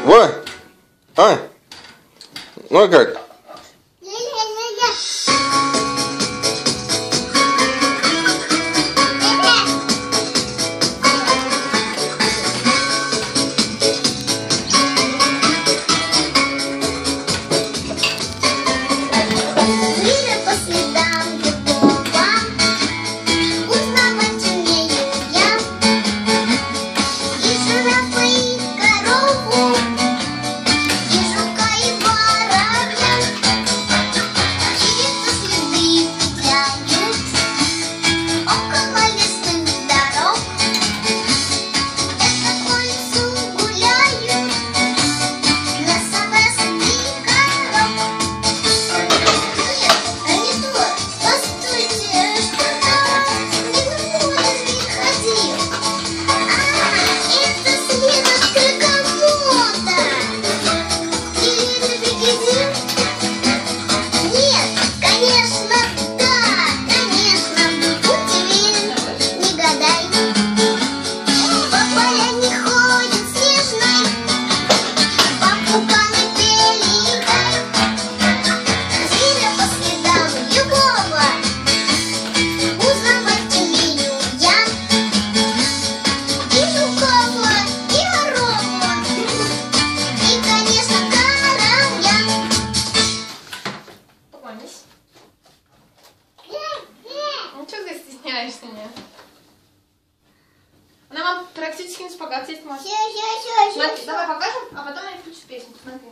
Во! А! Ну как? Ну что ты стесняешься, нет? Она вам практически на шпагат сесть может. Смотри, давай покажем, а потом я включу песню. Смотри.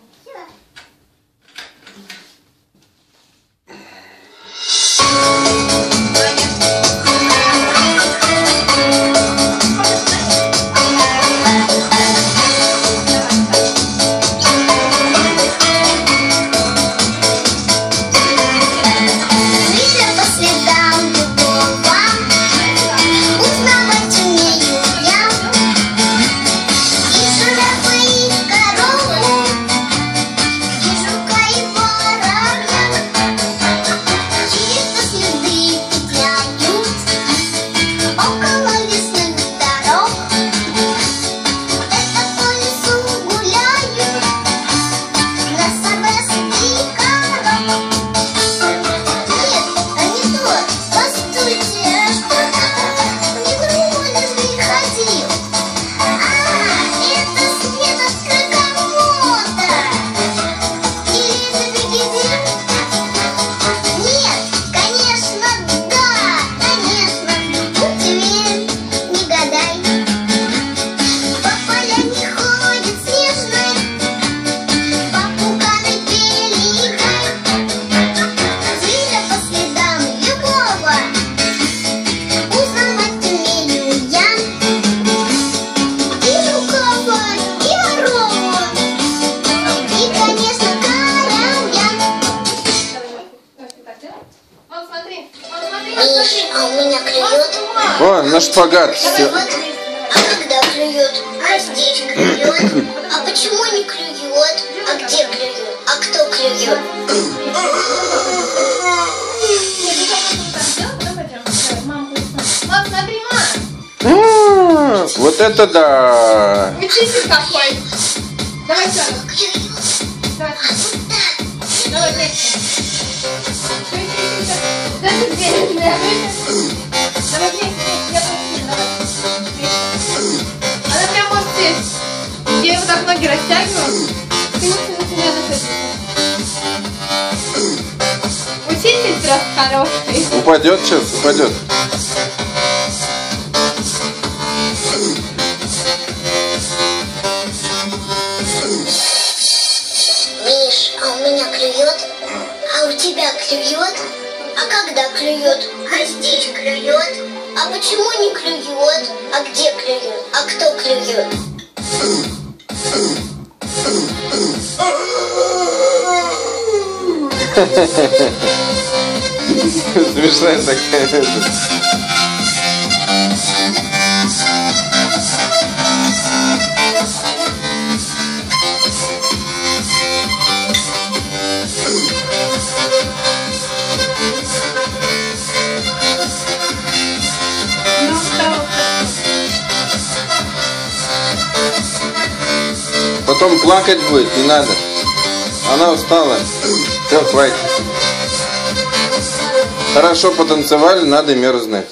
Миш, а у меня клюет. О, на шпагат. А когда клюет? А здесь клюет. А почему не клюет? А где клюет? А кто клюет? Мам, смотри, мам. Вот это да! Учитель какой. Давай еще раз. Давай. Давай вместе. Давай вместе. Давай вместе. Я она прям вот здесь. Я вот так ноги растягиваю. Ты на меня насадишься. Учитель просто хороший. Упадет сейчас, упадет. Миш, а у меня клюет? А у тебя клюет? А когда клюет? А здесь клюет? А почему не клюет? А где клюет? А кто клюет? Смешная такая. Потом плакать будет, не надо. Она устала. Все, хватит. Хорошо потанцевали, надо мерзнуть.